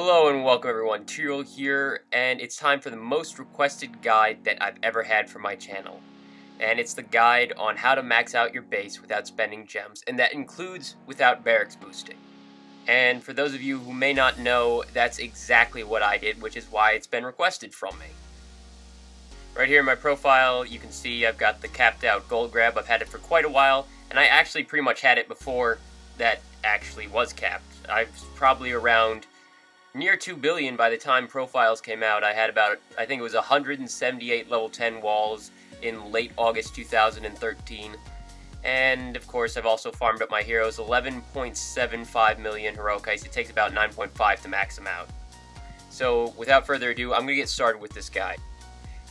Hello and welcome everyone, Tyrael here, and it's time for the most requested guide that I've ever had for my channel. And it's the guide on how to max out your base without spending gems, and that includes without barracks boosting. And for those of you who may not know, that's exactly what I did, which is why it's been requested from me. Right here in my profile, you can see I've got the capped out gold grab. I've had it for quite a while, and I actually pretty much had it before that actually was capped. I was probably around near 2 billion by the time profiles came out. I had about, I think it was 178 level 10 walls in late August 2013. And of course I've also farmed up my heroes, 11.75 million heroic ice. It takes about 9.5 to max them out. So without further ado, I'm going to get started with this guide.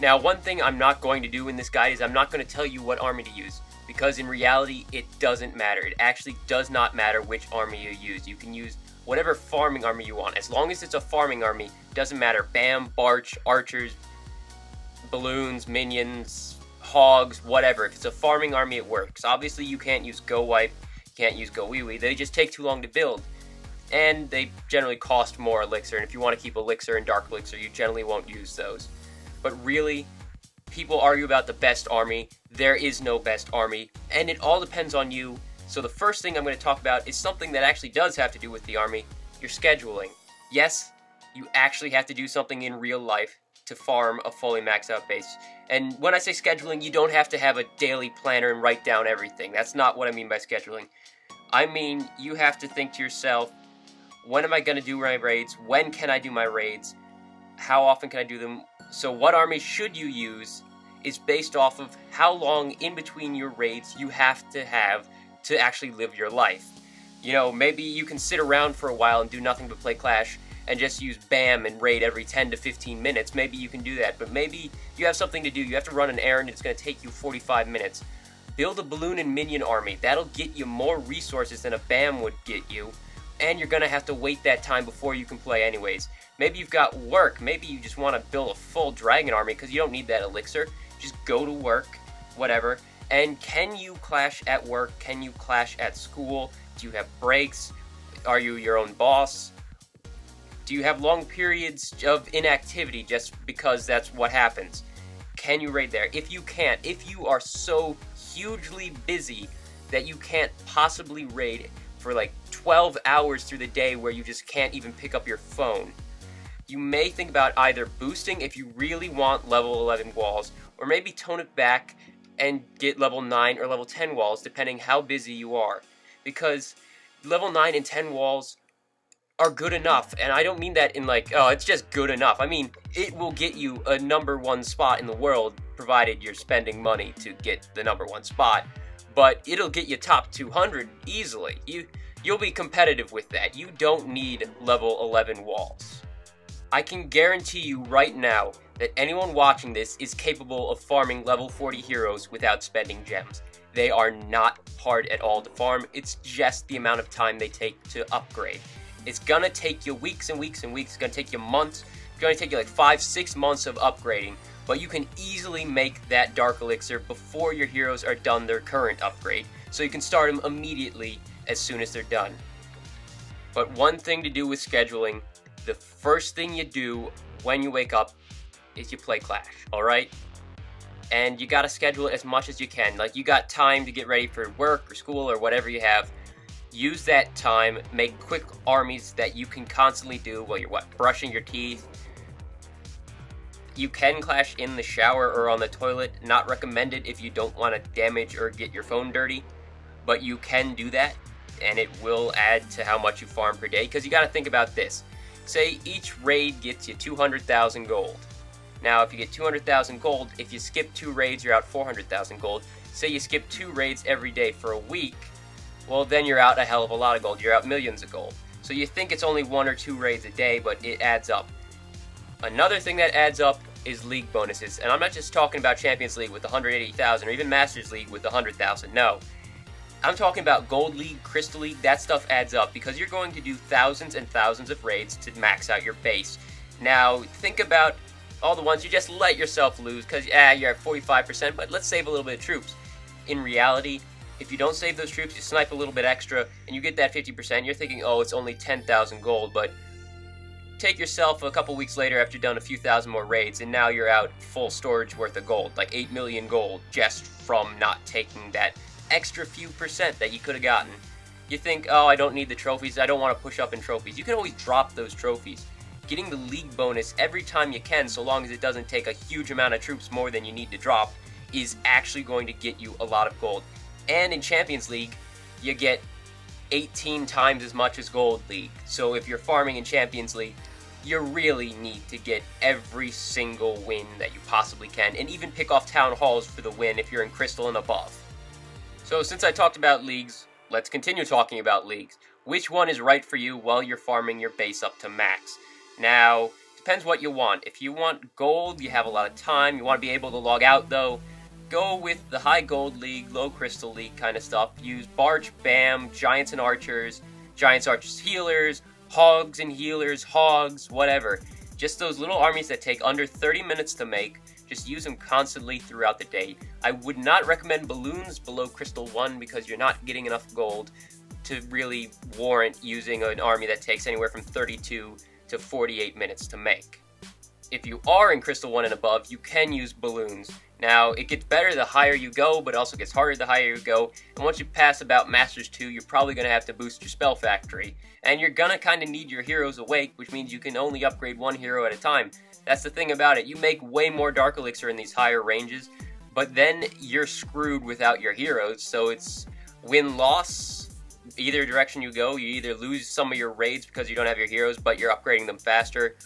Now one thing I'm not going to do in this guide is I'm not going to tell you what army to use, because in reality it doesn't matter. It actually does not matter which army you use. You can use whatever farming army you want. As long as it's a farming army, doesn't matter. Bam, Barch, archers, balloons, minions, hogs, whatever. If it's a farming army, it works. Obviously, you can't use Go Wipe, you can't use Go Wee Wee. They just take too long to build. And they generally cost more elixir. And if you want to keep elixir and dark elixir, you generally won't use those. But really, people argue about the best army. There is no best army. And it all depends on you. So the first thing I'm going to talk about is something that actually does have to do with the army, your scheduling. Yes, you actually have to do something in real life to farm a fully maxed out base. And when I say scheduling, you don't have to have a daily planner and write down everything. That's not what I mean by scheduling. I mean, you have to think to yourself, when am I going to do my raids? When can I do my raids? How often can I do them? So what army should you use is based off of how long in between your raids you have to actually live your life. You know, maybe you can sit around for a while and do nothing but play Clash and just use BAM and raid every 10 to 15 minutes. Maybe you can do that, but maybe you have something to do. You have to run an errand, it's going to take you 45 minutes. Build a balloon and minion army. That'll get you more resources than a BAM would get you, and you're going to have to wait that time before you can play anyways. Maybe you've got work. Maybe you just want to build a full dragon army because you don't need that elixir. Just go to work, whatever. And can you clash at work? Can you clash at school? Do you have breaks? Are you your own boss? Do you have long periods of inactivity just because that's what happens? Can you raid there? If you can't, if you are so hugely busy that you can't possibly raid for like 12 hours through the day where you just can't even pick up your phone, you may think about either boosting if you really want level 11 walls, or maybe tone it back and get level 9 or level 10 walls, depending how busy you are. Because level 9 and 10 walls are good enough, and I don't mean that in like, oh, it's just good enough. I mean, it will get you a #1 spot in the world, provided you're spending money to get the #1 spot. But it'll get you top 200 easily. You'll be competitive with that. You don't need level 11 walls. I can guarantee you right now that anyone watching this is capable of farming level 40 heroes without spending gems. They are not hard at all to farm, it's just the amount of time they take to upgrade. It's gonna take you weeks and weeks and weeks, it's gonna take you months, it's gonna take you like 5-6 months of upgrading, but you can easily make that dark elixir before your heroes are done their current upgrade, so you can start them immediately as soon as they're done. But one thing to do with scheduling, the first thing you do when you wake up is you play Clash, alright? And you gotta schedule it as much as you can. Like, you got time to get ready for work or school or whatever you have. Use that time, make quick armies that you can constantly do while you're, brushing your teeth. You can Clash in the shower or on the toilet. Not recommended if you don't want to damage or get your phone dirty. But you can do that, and it will add to how much you farm per day. Because you gotta think about this. Say each raid gets you 200,000 gold. Now, if you get 200,000 gold, if you skip 2 raids, you're out 400,000 gold. Say you skip 2 raids every day for a week, well, then you're out a hell of a lot of gold. You're out millions of gold. So you think it's only 1 or 2 raids a day, but it adds up. Another thing that adds up is league bonuses. And I'm not just talking about Champions League with 180,000 or even Masters League with 100,000. No. I'm talking about Gold League, Crystal League. That stuff adds up because you're going to do thousands and thousands of raids to max out your base. Now, think about all the ones you just let yourself lose because, you're at 45%, but let's save a little bit of troops. In reality, if you don't save those troops, you snipe a little bit extra, and you get that 50%, you're thinking, oh, it's only 10,000 gold, but take yourself a couple weeks later after you've done a few thousand more raids, and now you're out full storage worth of gold, like 8 million gold, just from not taking that extra few percent that you could have gotten. You think, oh, I don't need the trophies, I don't want to push up in trophies. You can always drop those trophies. Getting the league bonus every time you can, so long as it doesn't take a huge amount of troops more than you need to drop, is actually going to get you a lot of gold. And in Champions League, you get 18 times as much as Gold League. So if you're farming in Champions League, you really need to get every single win that you possibly can, and even pick off Town Halls for the win if you're in Crystal and above. So since I talked about leagues, let's continue talking about leagues. Which one is right for you while you're farming your base up to max? Now, depends what you want. If you want gold, you have a lot of time, you want to be able to log out though, go with the high gold league, low crystal league kind of stuff. Use Barge, Bam, Giants and Archers, Giants, Archers, Healers, Hogs and Healers, Hogs, whatever. Just those little armies that take under 30 minutes to make. Just use them constantly throughout the day. I would not recommend balloons below Crystal 1 because you're not getting enough gold to really warrant using an army that takes anywhere from 32 to 48 minutes to make. If you are in Crystal 1 and above, you can use balloons. Now, it gets better the higher you go, but it also gets harder the higher you go. And once you pass about Masters 2, you're probably going to have to boost your Spell Factory. And you're going to kind of need your heroes awake, which means you can only upgrade one hero at a time. That's the thing about it. You make way more Dark Elixir in these higher ranges, but then you're screwed without your heroes. So it's win-loss. Either direction you go, you either lose some of your raids because you don't have your heroes, but you're upgrading them faster,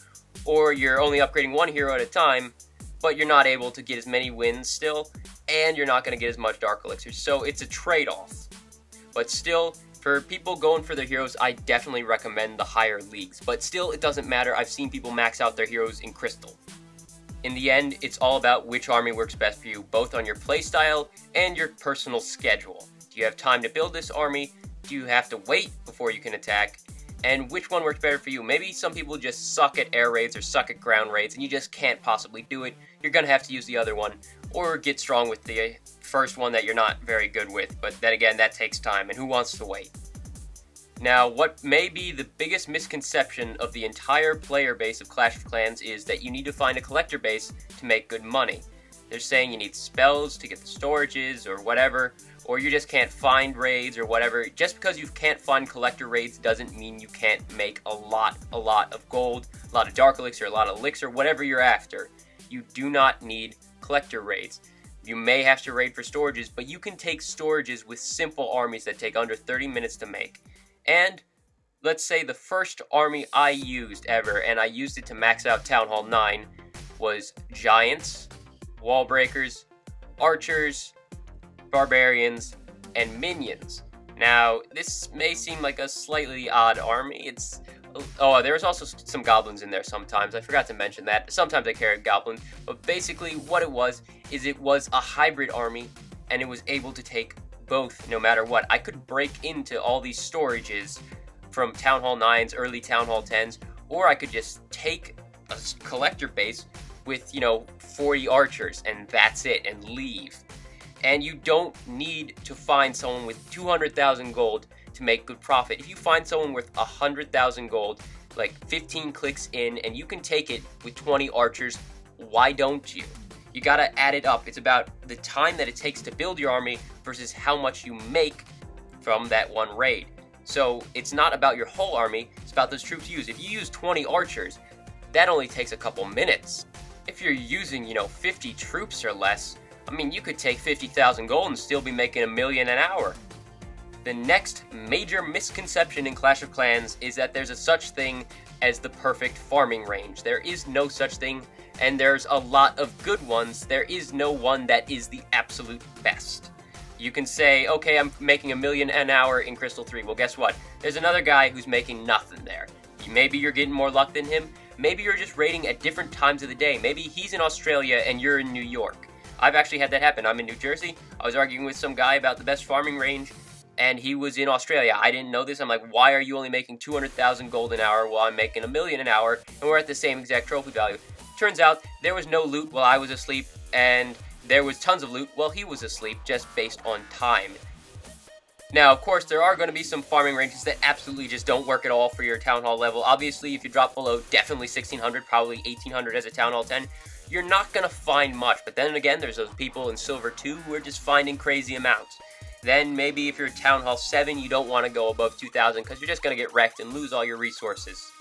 or you're only upgrading one hero at a time, but you're not able to get as many wins still, and you're not going to get as much Dark Elixir. So it's a trade-off. But still, for people going for their heroes, I definitely recommend the higher leagues. But still, it doesn't matter. I've seen people max out their heroes in Crystal. In the end, it's all about which army works best for you, both on your playstyle and your personal schedule. Do you have time to build this army? Do you have to wait before you can attack? And which one works better for you? Maybe some people just suck at air raids or suck at ground raids and you just can't possibly do it. You're going to have to use the other one or get strong with the first one that you're not very good with. But then again, that takes time, and who wants to wait? Now, what may be the biggest misconception of the entire player base of Clash of Clans is that you need to find a collector base to make good money. They're saying you need spells to get the storages or whatever, or you just can't find raids or whatever. Just because you can't find collector raids doesn't mean you can't make a lot of gold, a lot of Dark Elixir, a lot of Elixir, whatever you're after. You do not need collector raids. You may have to raid for storages, but you can take storages with simple armies that take under 30 minutes to make. And let's say the first army I used ever, and I used it to max out Town Hall 9, was Giants, Wall Breakers, Archers, Barbarians, and Minions. Now, this may seem like a slightly odd army. There's also some Goblins in there sometimes. I forgot to mention that. Sometimes I carried Goblins, but basically what it was is it was a hybrid army, and it was able to take both no matter what. I could break into all these storages from Town Hall 9s, early Town Hall 10s, or I could just take a collector base with, 40 archers, and that's it, and leave. And you don't need to find someone with 200,000 gold to make good profit. If you find someone with 100,000 gold, like 15 clicks in, and you can take it with 20 archers, why don't you? You gotta add it up. It's about the time that it takes to build your army versus how much you make from that one raid. So it's not about your whole army, it's about those troops you use. If you use 20 archers, that only takes a couple minutes. If you're using, 50 troops or less, you could take 50,000 gold and still be making $1 million an hour. The next major misconception in Clash of Clans is that there's a such thing as the perfect farming range. There is no such thing, and there's a lot of good ones. There is no one that is the absolute best. You can say, okay, I'm making $1 million an hour in Crystal 3. Well, guess what? There's another guy who's making nothing there. Maybe you're getting more luck than him. Maybe you're just raiding at different times of the day. Maybe he's in Australia and you're in New York. I've actually had that happen. I'm in New Jersey. I was arguing with some guy about the best farming range, and he was in Australia. I didn't know this. I'm like, why are you only making 200,000 gold an hour while I'm making $1 million an hour, and we're at the same exact trophy value? Turns out there was no loot while I was asleep, and there was tons of loot while he was asleep, just based on time. Now, of course, there are going to be some farming ranges that absolutely just don't work at all for your Town Hall level. Obviously, if you drop below definitely 1600, probably 1800 as a Town Hall 10, you're not going to find much. But then again, there's those people in Silver 2 who are just finding crazy amounts. Then maybe if you're Town Hall 7, you don't want to go above 2000 because you're just going to get wrecked and lose all your resources.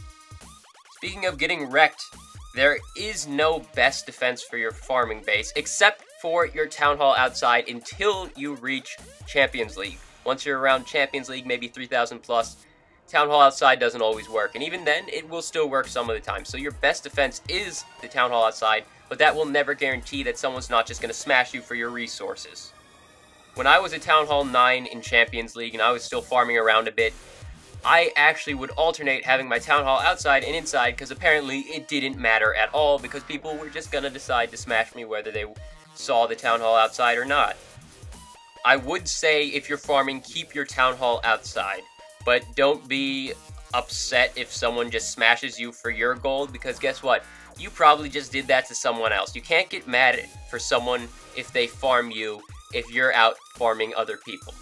Speaking of getting wrecked, there is no best defense for your farming base except for your Town Hall outside until you reach Champions League. Once you're around Champions League, maybe 3000 plus, Town Hall outside doesn't always work. And even then, it will still work some of the time. So your best defense is the Town Hall outside, but that will never guarantee that someone's not just going to smash you for your resources. When I was at Town Hall 9 in Champions League and I was still farming around a bit, I actually would alternate having my Town Hall outside and inside because apparently it didn't matter at all because people were just going to decide to smash me whether they saw the Town Hall outside or not. I would say if you're farming, keep your Town Hall outside, but don't be upset if someone just smashes you for your gold because guess what? You probably just did that to someone else. You can't get mad for someone if they farm you if you're out farming other people.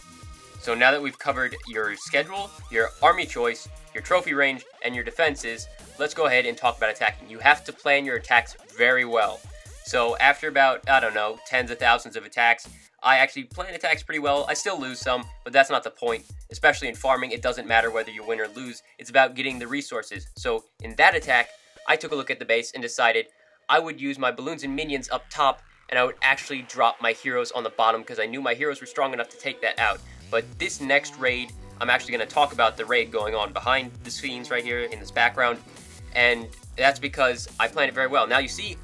So now that we've covered your schedule, your army choice, your trophy range, and your defenses, let's go ahead and talk about attacking. You have to plan your attacks very well. So after about, I don't know, tens of thousands of attacks, I actually plan attacks pretty well. I still lose some, but that's not the point. Especially in farming, it doesn't matter whether you win or lose. It's about getting the resources. So in that attack, I took a look at the base and decided I would use my balloons and minions up top, and I would actually drop my heroes on the bottom because I knew my heroes were strong enough to take that out. But this next raid, I'm actually going to talk about the raid going on behind the scenes right here in this background, and that's because I planned it very well. Now you see,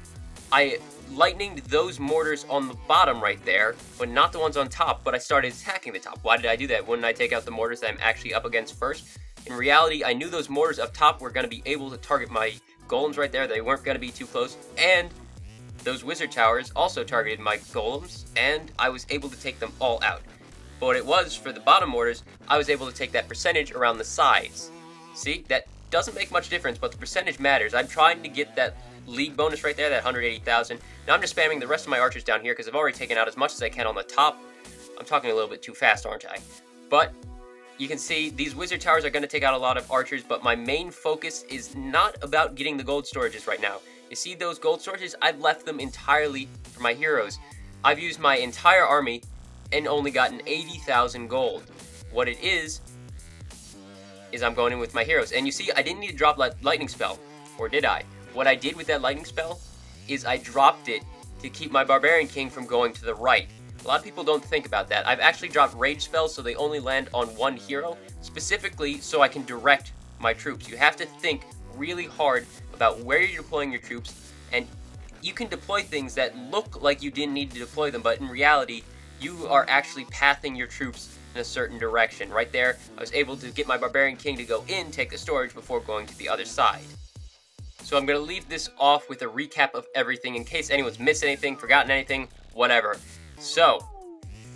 I lightninged those mortars on the bottom right there, but not the ones on top, but I started attacking the top. Why did I do that? Wouldn't I take out the mortars that I'm actually up against first? In reality, I knew those mortars up top were going to be able to target my golems right there. They weren't going to be too close, and those wizard towers also targeted my golems, and I was able to take them all out. But what it was for the bottom mortars, I was able to take that percentage around the sides. See, that doesn't make much difference, but the percentage matters. I'm trying to get that league bonus right there, that 180,000. Now I'm just spamming the rest of my archers down here because I've already taken out as much as I can on the top. I'm talking a little bit too fast, aren't I? But you can see these wizard towers are going to take out a lot of archers, but my main focus is not about getting the gold storages right now. You see those gold storages? I've left them entirely for my heroes. I've used my entire army and only gotten 80,000 gold. What it is I'm going in with my heroes. And you see, I didn't need to drop lightning spell, or did I? What I did with that lightning spell is I dropped it to keep my barbarian king from going to the right. A lot of people don't think about that. I've actually dropped rage spells so they only land on one hero, specifically so I can direct my troops. You have to think really hard about where you're deploying your troops, and you can deploy things that look like you didn't need to deploy them, but in reality, you are actually pathing your troops in a certain direction. Right there, I was able to get my barbarian king to go in, take the storage before going to the other side. So I'm going to leave this off with a recap of everything in case anyone's missed anything, forgotten anything, whatever. So,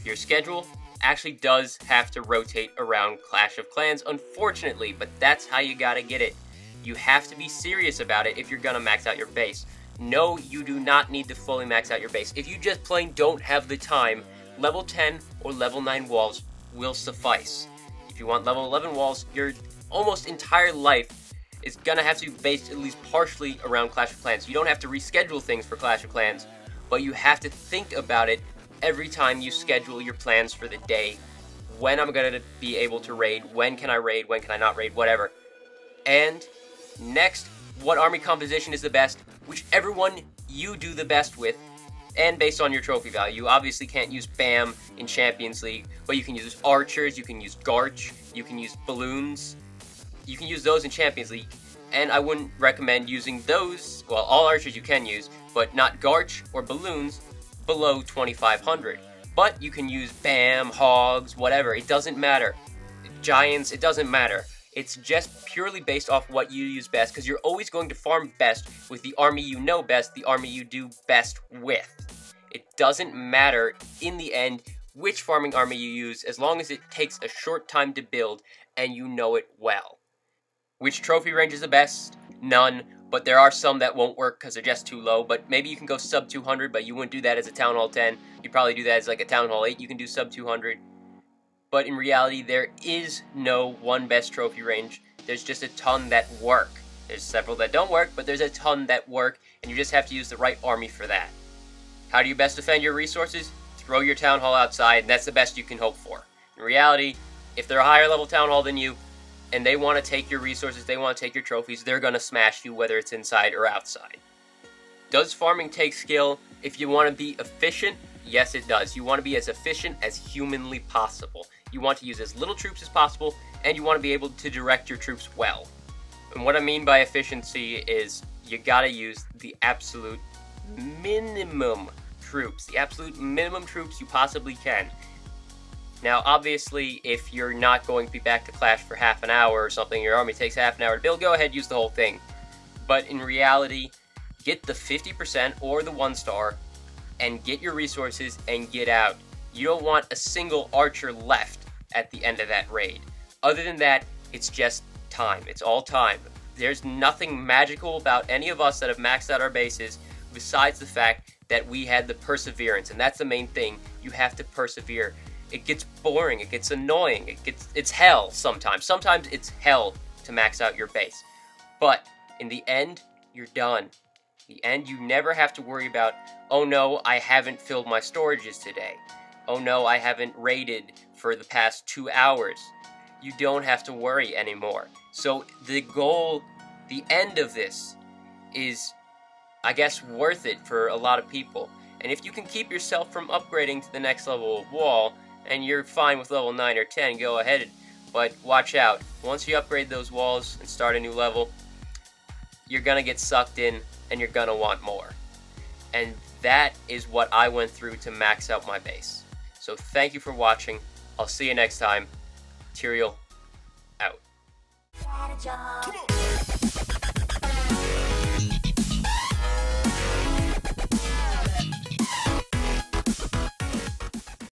your schedule actually does have to rotate around Clash of Clans, unfortunately, but that's how you gotta get it. You have to be serious about it if you're gonna max out your base. No, you do not need to fully max out your base. If you just plain don't have the time, level 10 or level 9 walls will suffice. If you want level 11 walls, your almost entire life is gonna have to be based at least partially around Clash of Clans. You don't have to reschedule things for Clash of Clans, but you have to think about it every time you schedule your plans for the day. When I'm gonna be able to raid, when can I raid, when can I not raid, whatever. And next, what army composition is the best, whichever one you do the best with, and based on your trophy value. You obviously can't use BAM in Champions League, but you can use archers, you can use Garch, you can use balloons. You can use those in Champions League, and I wouldn't recommend using those, well, all archers you can use, but not Garch or balloons below 2,500. But you can use BAM, Hogs, whatever, it doesn't matter. Giants, it doesn't matter. It's just purely based off what you use best, because you're always going to farm best with the army you know best, the army you do best with. It doesn't matter, in the end, which farming army you use, as long as it takes a short time to build, and you know it well. Which trophy range is the best? None, but there are some that won't work because they're just too low, but maybe you can go sub 200, but you wouldn't do that as a Town Hall 10. You'd probably do that as like a Town Hall 8, you can do sub 200. but in reality there is no one best trophy range. There's just a ton that work. There's several that don't work, but there's a ton that work, and you just have to use the right army for that. How do you best defend your resources? Throw your town hall outside, and that's the best you can hope for. In reality, if they're a higher level town hall than you, and they want to take your resources, they want to take your trophies, they're going to smash you whether it's inside or outside. Does farming take skill? If you want to be efficient, yes it does. You want to be as efficient as humanly possible. You want to use as little troops as possible, and you want to be able to direct your troops well. And what I mean by efficiency is you gotta use the absolute minimum troops. The absolute minimum troops you possibly can. Now, obviously, if you're not going to be back to Clash for half an hour or something, your army takes half an hour to build, go ahead, use the whole thing. But in reality, get the 50% or the 1-star, and get your resources and get out. You don't want a single archer left at the end of that raid. Other than that, it's just time. It's all time. There's nothing magical about any of us that have maxed out our bases besides the fact that we had the perseverance, and that's the main thing. You have to persevere. It gets boring, it gets annoying, it's hell sometimes. Sometimes it's hell to max out your base. But in the end, you're done. In the end, you never have to worry about, oh no, I haven't filled my storages today. Oh no, I haven't raided for the past 2 hours. You don't have to worry anymore. So the goal, the end of this is, I guess, worth it for a lot of people. And if you can keep yourself from upgrading to the next level of wall, and you're fine with level 9 or 10, go ahead. But watch out. Once you upgrade those walls and start a new level, you're gonna get sucked in and you're gonna want more. And that is what I went through to max out my base. So thank you for watching. I'll see you next time. Tyrael, out.